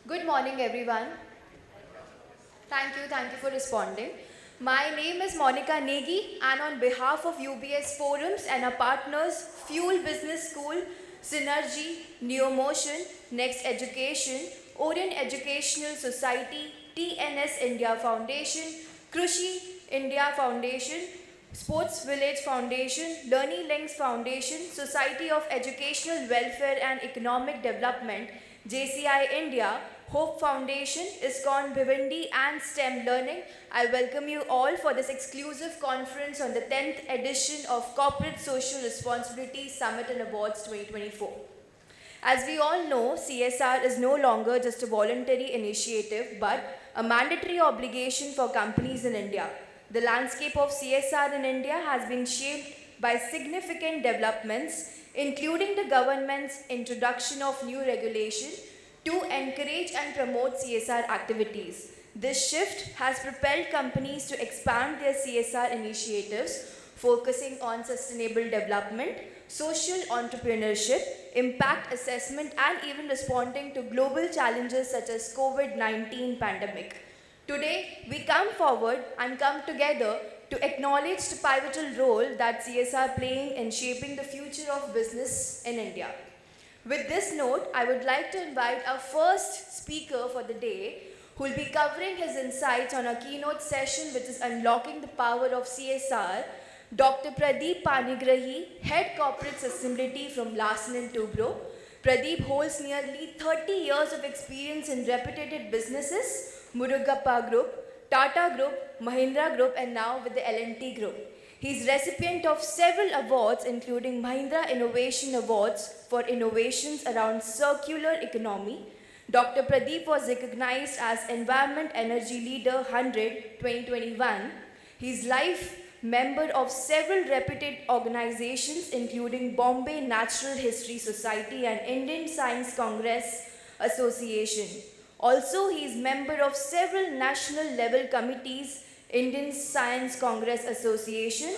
Good morning, everyone. Thank you for responding. My name is 𝗦𝗂𝗀𝗍𝗍, and on behalf of UBS Forums and our partners, Fuel Business School, Synergie, NeoMotion, Next Education, Orion Educational Society, TNS India Foundation, Krushi India Foundation, Sportz Village Foundation, 𝗪𝗏𝗡𝗡𝗡𝗏𝗡 Foundation, Society of Educational Welfare and Economic Development, 𝗤𝗂𝗍 India, Hope Foundation, ISKCON Bhiwandi and STEM Learning. I welcome you all for this exclusive conference on the 10th edition of Corporate Social Responsibility Summit and Awards 2024. As we all know, CSR is no longer just a voluntary initiative, but a mandatory obligation for companies in India. The landscape of CSR in India has been shaped by significant developments, including the government's introduction of new regulation to encourage and promote CSR activities. This shift has propelled companies to expand their CSR initiatives, focusing on sustainable development, social entrepreneurship, impact assessment, and even responding to global challenges such as COVID-19 pandemic. Today, we come forward and come together to acknowledge the pivotal role that CSR playing in shaping the future of business in India. With this note, I would like to invite our first speaker for the day, who will be covering his insights on our keynote session, which is Unlocking the Power of CSR, Dr. Pradeep Panigrahi, Head Corporate Sustainability from Larsen & Toubro. Pradeep holds nearly 30 years of experience in reputed businesses, Murugappa Group, Tata Group, Mahindra Group, and now with the L&T Group. He is recipient of several awards, including Mahindra Innovation Awards for innovations around circular economy. Dr. Pradeep was recognized as Environment Energy Leader 100 2021. He is life member of several reputed organizations, including Bombay Natural History Society and Indian Science Congress Association. Also, he is member of several national level committees, Indian Science Congress Association,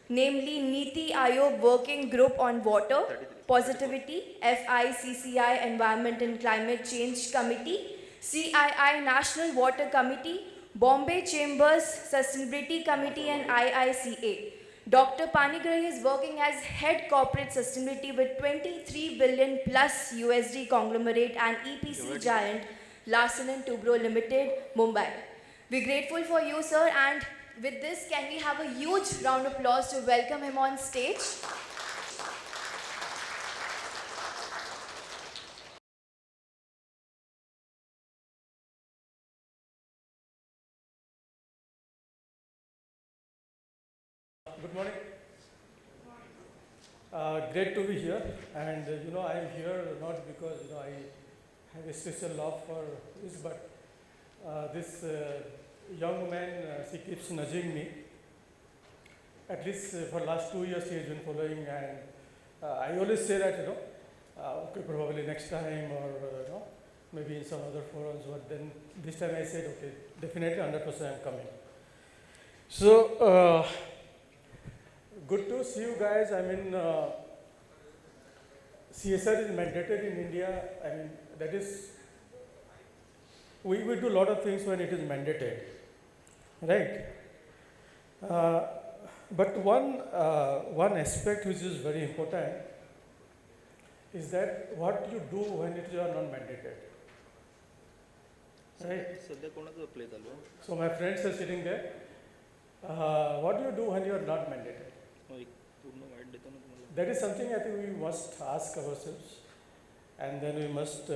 namely 𝗪𝗏𝗧 Aayog Working Group on Water Positivity, 𝗤𝗏𝗀𝗧 Environment and Climate Change Committee, CII National Water Committee, Bombay Chambers Sustainability Committee, and IICA. Dr. Panigrahi is working as Head Corporate Sustainability with 23 billion plus USD conglomerate and EPC giant Larsen & Toubro Limited, Mumbai. We're grateful for you, sir, and with this, can we have a huge round of applause to welcome him on stage? Good morning. Great to be here, and I am here not because I have a special love for this, but this young man, she keeps nudging me. At least for last 2 years, she has been following, and I always say that okay, probably next time, or maybe in some other forums. But then this time I said, okay, definitely 100% I'm coming. So. Good to see you guys. I mean, CSR is mandated in India. I mean, that is, we do a lot of things when it is mandated, right? But one aspect which is very important is that what you do when it is not mandated, right? So my friends are sitting there. What do you do when you are not mandated? That is something I think we must ask ourselves, and then we must,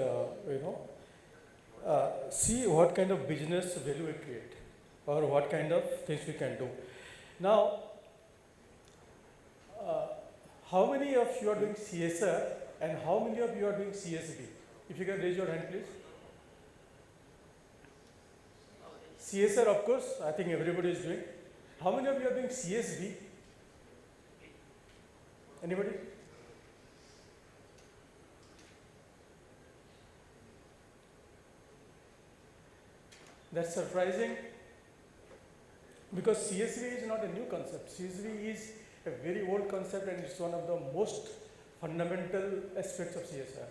see what kind of business value we create, or what kind of things we can do. Now, how many of you are doing CSR, and how many of you are doing CSB? If you can raise your hand, please. CSR, of course, I think everybody is doing. How many of you are doing CSB? Anybody? That's surprising, because CSV is not a new concept. CSV is a very old concept, and it's one of the most fundamental aspects of CSR.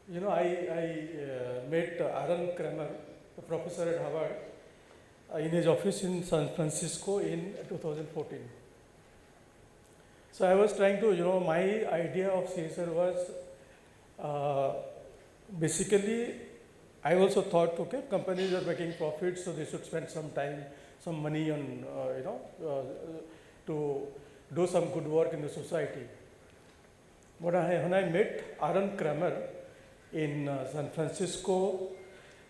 You know, I met Aaron Kramer, a professor at Harvard, in his office in San Francisco in 2014. So I was trying to, my idea of CSR was basically, I also thought, okay, companies are making profits, so they should spend some time, some money on, to do some good work in the society. But when I met Aaron Kramer in San Francisco,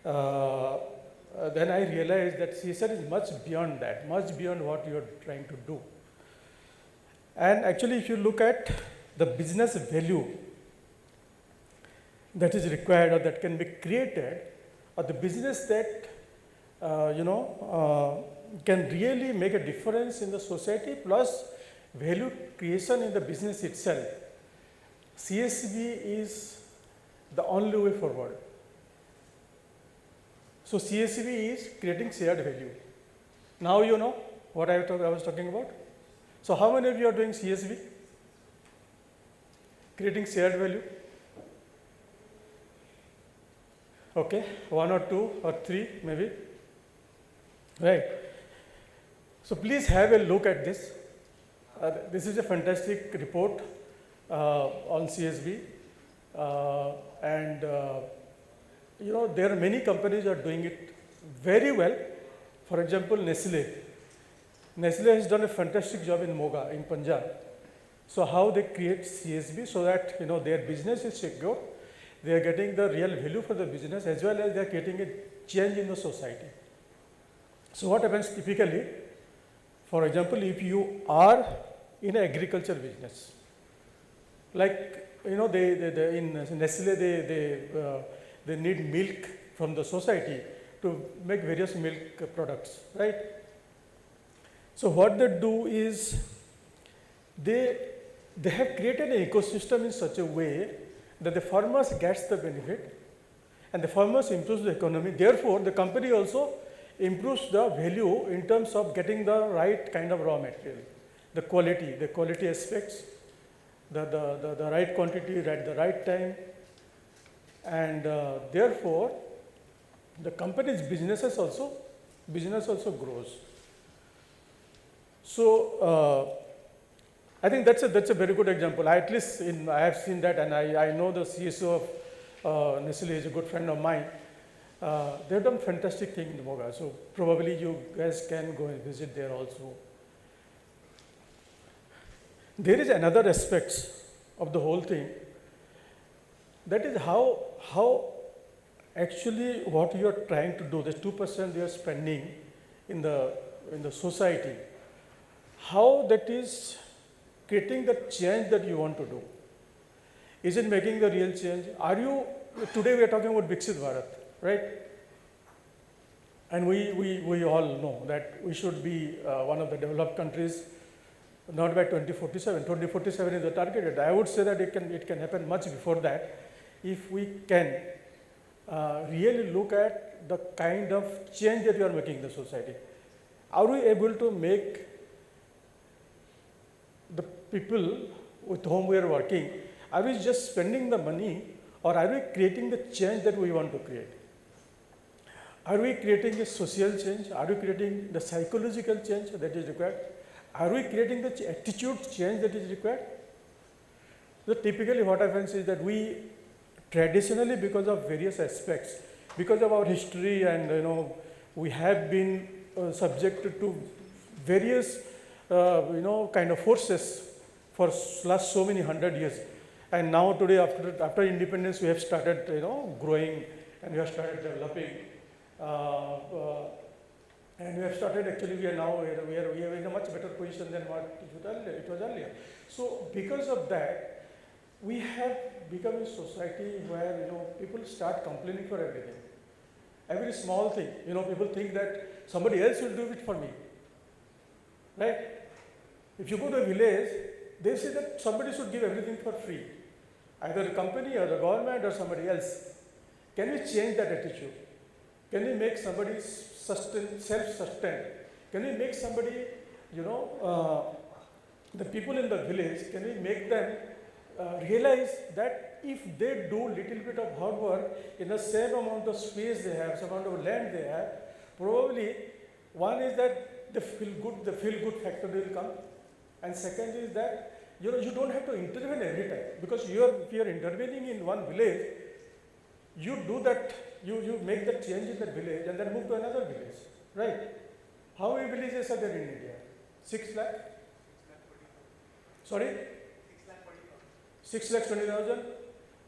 then I realized that CSR is much beyond that, much beyond what you are trying to do. And actually, if you look at the business value that is required or that can be created, or the business that can really make a difference in the society, plus value creation in the business itself, CSB is the only way forward. So CSB is creating shared value. Now you know what I was talking about. So how many of you are doing CSB? Creating shared value? Okay, 1 or 2 or 3 maybe. Right. So please have a look at this. This is a fantastic report on CSB. There are many companies that are doing it very well. For example, Nestle. Nestle has done a fantastic job in Moga, in Punjab. So how they create CSB so that their business is secure, they are getting the real value for the business as well as they are getting a change in the society. So what happens typically, for example, if you are in an agriculture business, like in Nestle they need milk from the society to make various milk products, right? So what they do is they have created an ecosystem in such a way that the farmers gets the benefit and the farmers improves the economy. Therefore, the company also improves the value in terms of getting the right kind of raw material, the quality aspects, the right quantity at the right time, and therefore the company's business also grows. So I think that's a very good example. I have seen that, and I know the CSO of Nestle is a good friend of mine. They've done fantastic thing in Moga. So probably you guys can go and visit there also. There is another aspect of the whole thing. That is how actually what you are trying to do, the 2% you are spending in the society, how that is creating the change that you want to do. Is it making the real change? Today we are talking about Viksit Bharat, right? And we all know that we should be one of the developed countries, not by 2047. 2047 is the target. I would say that it can happen much before that if we can really look at the kind of change that we are making in the society. Are we able to make the people with whom we are working, are we just spending the money, or are we creating the change that we want to create? Are we creating a social change? Are we creating the psychological change that is required? Are we creating the attitude change that is required? So typically what happens is that we traditionally, because of various aspects, because of our history and we have been subjected to various kind of forces for last so many 100 years. And now today after independence we have started growing and we have started developing. And we have started actually, we are in a much better position than what it was earlier. So because of that, we have become a society where people start complaining for everything. Every small thing, people think that somebody else will do it for me, right? If you go to a village, they say that somebody should give everything for free, either the company or the government or somebody else. Can we change that attitude? Can we make somebody self-sustained? Can we make somebody, the people in the village, can we make them realize that if they do little bit of hard work in the same amount of space they have, same amount of land they have, probably one is that the feel good factor will come, and second is that you don't have to intervene every time, because if you are intervening in one village, you do that, you make that change in that village and then move to another village, right? How many villages are there in India? 6 lakh? Sorry? 6,20,000.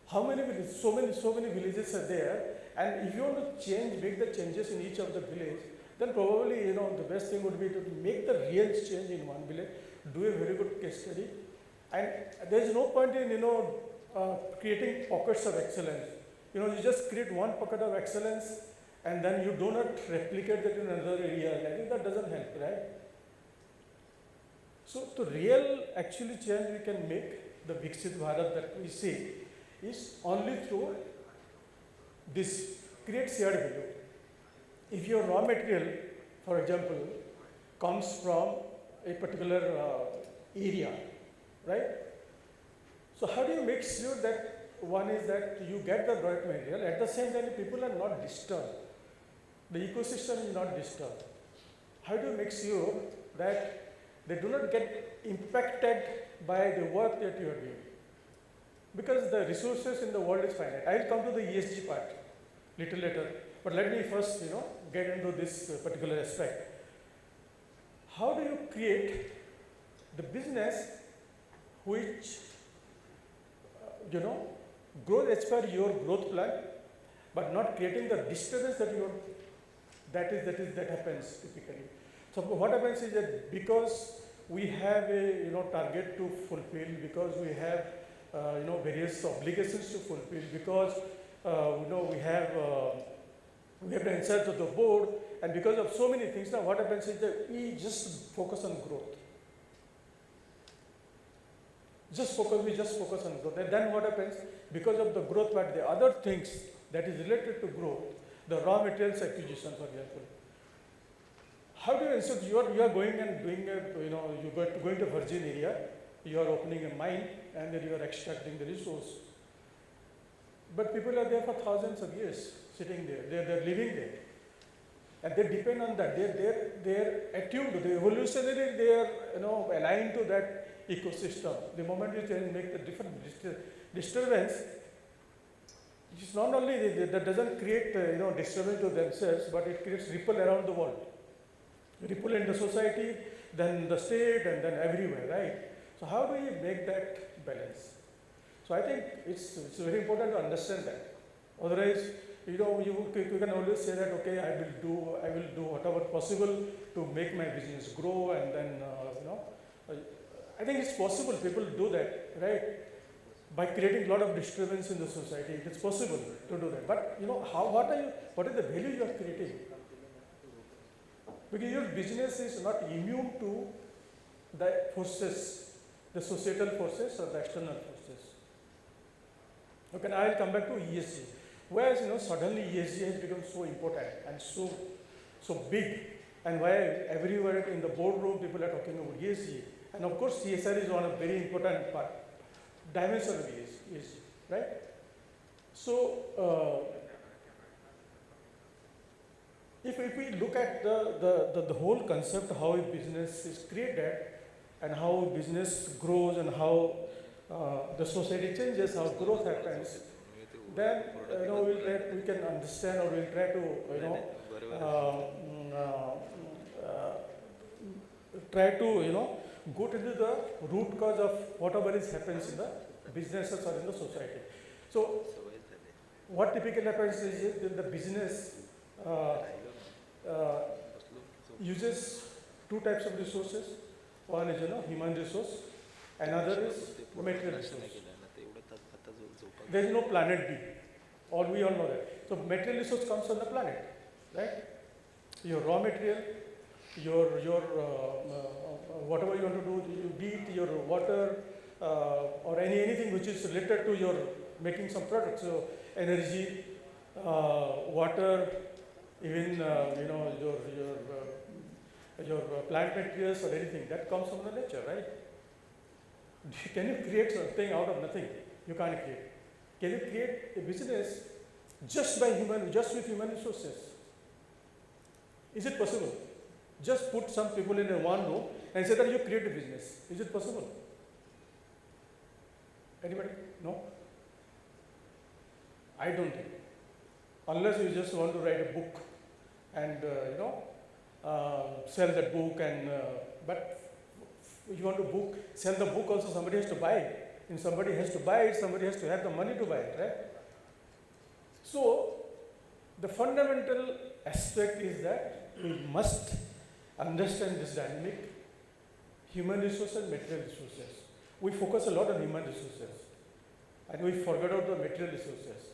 How many villages? So many villages are there, and if you want to make the changes in each of the village, then probably the best thing would be to make the real change in one village, do a very good case study, and there is no point in creating pockets of excellence. You just create one pocket of excellence, and then you do not replicate that in another area. I think that doesn't help, right? So the real actually change we can make, the Viksit Bharat that we see, is only through this create shared value. If your raw material, for example, comes from a particular area, right? So how do you make sure that one is that you get the right material, at the same time people are not disturbed, the ecosystem is not disturbed? How do you make sure that they do not get impacted by the work that you are doing? Because the resources in the world is finite. I will come to the ESG part little later, but let me first get into this particular aspect. How do you create the business which grows as per your growth plan, but not creating the disturbance that happens typically? So what happens is that because we have a target to fulfill, because we have various obligations to fulfill, because we have to answer to the board, and because of so many things, now what happens is that we just focus on growth. We just focus on growth. And then what happens? Because of the growth part, the other things that is related to growth, the raw materials acquisition, for example. How do you ensure you are going and doing you're going to virgin area, you are opening a mine, and then you are extracting the resource. But people are there for thousands of years, sitting there. They're living there, and they depend on that. They're attuned. The evolutionary, they are aligned to that ecosystem. The moment you make the different disturbance, it's not only that doesn't create disturbance to themselves, but it creates ripple around the world. Ripple in the society, then the state, and then everywhere, right? So how do you make that balance? So I think it's very important to understand that. Otherwise, you can always say that, okay, I will do whatever possible to make my business grow, and then I think it's possible. People do that, right? By creating a lot of disturbance in the society, it's possible to do that. But what is the value you are creating? Because your business is not immune to the forces, the societal forces or the external forces. Okay, I will come back to ESG. Whereas suddenly ESG has become so important and so big, and why everywhere in the boardroom people are talking about ESG. And of course, CSR is one of very important dimension of ESG, right? So if we look at the whole concept, how a business is created, and how business grows, and how the society changes, how growth happens, then we can understand, or we'll try to go to the root cause of whatever happens in the businesses or in the society. So what typically happens is that the business uses two types of resources. One is human resource, another is material resource. There is no planet B. We all know that. So material resource comes from the planet, right? Your raw material, your whatever you want to do, you eat, your water, or anything which is related to your making some products. So energy, water, even your plant materials or anything that comes from the nature, right? Can you create something out of nothing? You can't create. Can you create a business just with human resources? Is it possible? Just put some people in one room and say that you create a business. Is it possible? Anybody? No? I don't think. Unless you just want to write a book and sell that book but if you want to sell the book also, somebody has to buy it. And somebody has to buy it, somebody has to have the money to buy it, right? So, the fundamental aspect is that we must understand this dynamic, human resources and material resources. We focus a lot on human resources and we forget about the material resources.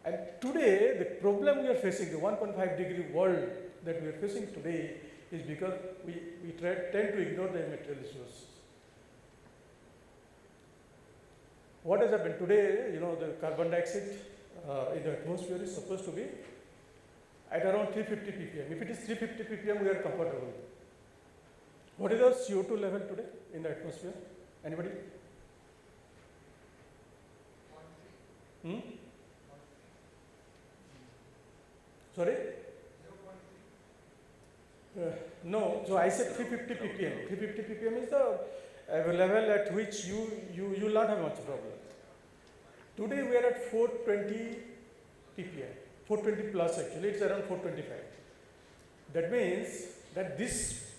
And today, the problem we are facing, the 1.5 degree world that we are facing today, is because we tend to ignore the material resources. What has happened today? The carbon dioxide in the atmosphere is supposed to be at around 350 ppm. If it is 350 ppm, we are comfortable. What is the CO2 level today in the atmosphere? Anybody? Sorry? No, so I said 350 ppm. 350 ppm is the level at which you will not have much problem. Today we are at 420 ppm, 420 plus actually, it's around 425. That means that this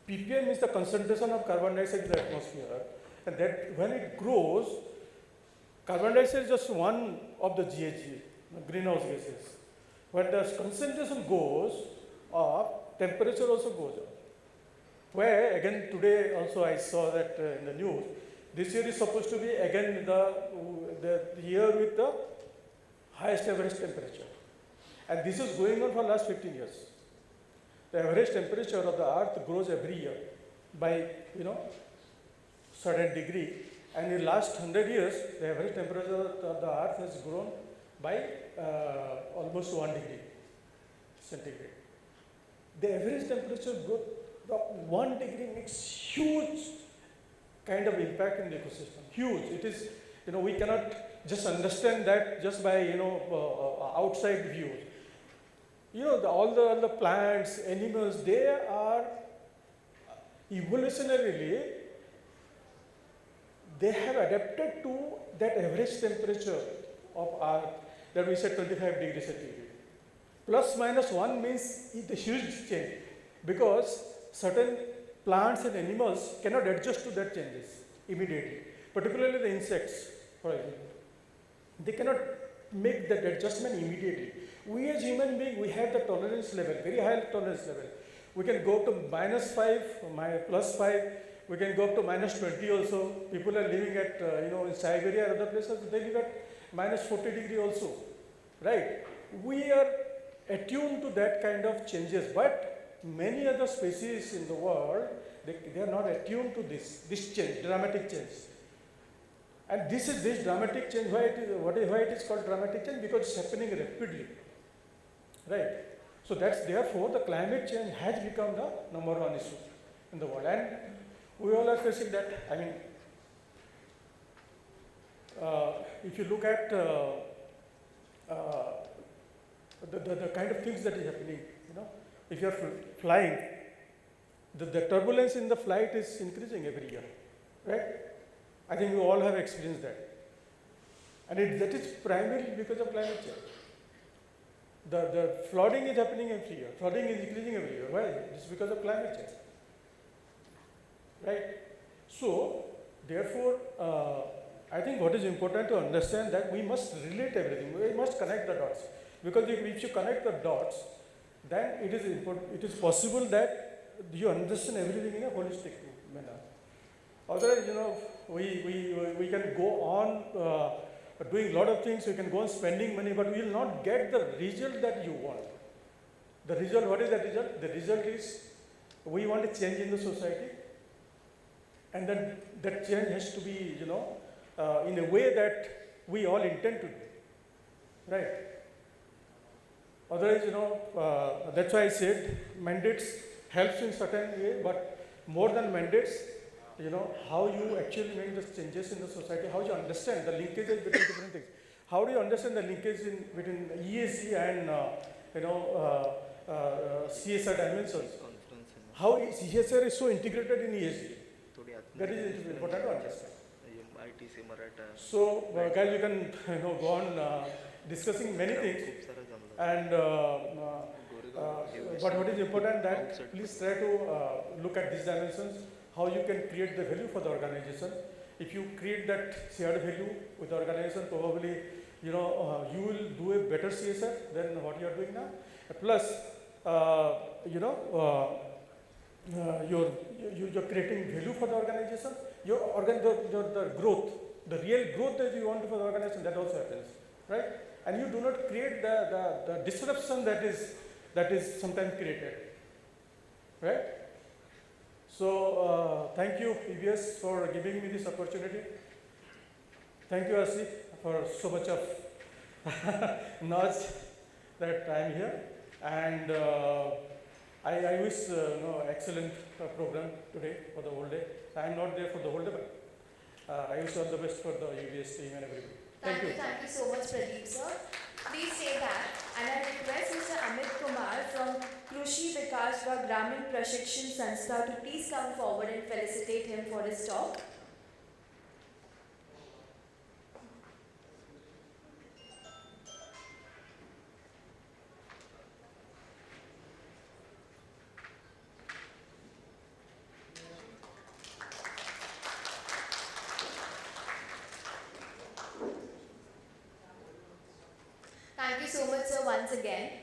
ppm is the concentration of carbon dioxide in the atmosphere, and that when it grows, carbon dioxide is just one of the GHG, greenhouse gases. When the concentration goes up, temperature also goes up. Where again today also I saw that in the news, this year is supposed to be again the year with the highest average temperature. And this is going on for the last 15 years. The average temperature of the earth grows every year by, certain degree. And in the last 100 years, the average temperature of the earth has grown by almost 1 degree centigrade. The average temperature growth of 1 degree makes huge kind of impact in the ecosystem. Huge. It is, we cannot just understand that just by, outside views. All the plants, animals, they are evolutionarily, they have adapted to that average temperature of Earth that we said 25 degrees centigrade. Plus minus 1 means it's a huge change because certain plants and animals cannot adjust to that changes immediately, particularly the insects, for example. They cannot make that adjustment immediately. We as human beings, we have the tolerance level, very high tolerance level. We can go up to -5, +5, we can go up to -20 also. People are living at, in Siberia or other places, they live at -40 degree also, right? We are attuned to that kind of changes, but many other species in the world, they are not attuned to this change, dramatic change. And this dramatic change, why it is called dramatic change? Because it's happening rapidly, right? So therefore the climate change has become the #1 issue in the world, and we all are facing that. I mean, if you look at the kind of things that is happening, if you are flying, the turbulence in the flight is increasing every year, right? I think we all have experienced that. And that is primarily because of climate change. The flooding is happening every year. Flooding is increasing every year. Why? It's because of climate change, right? So, therefore, I think what is important to understand that we must relate everything. We must connect the dots. Because if you connect the dots, then it is possible that you understand everything in a holistic manner. Otherwise, we can go on doing a lot of things, we can go on spending money, but we will not get the result that you want. The result, what is that result? The result is we want a change in the society, and then that change has to be, in a way that we all intend to do, right? Otherwise, that's why I said mandates helps in certain way, but more than mandates, how you actually make the changes in the society, how you understand the linkages between different things. How do you understand the linkage between ESG and CSR dimensions? How CSR is so integrated in ESG? That is important to understand. So, guys, you can go on discussing many things, and but what is important that please try to look at these dimensions, how you can create the value for the organization. If you create that shared value with the organization, probably you will do a better CSR than what you are doing now. Plus, you're creating value for the organization. The growth, the real growth that you want for the organization, that also happens, right? And you do not create the disruption that is sometimes created, right? So thank you, EBS, for giving me this opportunity. Thank you, 𝗪𝗲, for so much of knowledge that I am here, and I wish excellent program today for the whole day. I am not there for the whole day, but I wish all the best for the UBS team and everybody. Thank you. Thank you so much, Pradeep sir. Please stay back, and I request Mr. Amit Kumar from Krushi 𝗏𝗏 Prashikshan Sanstha to please come forward and felicitate him for his talk. Thank you so much, sir, once again.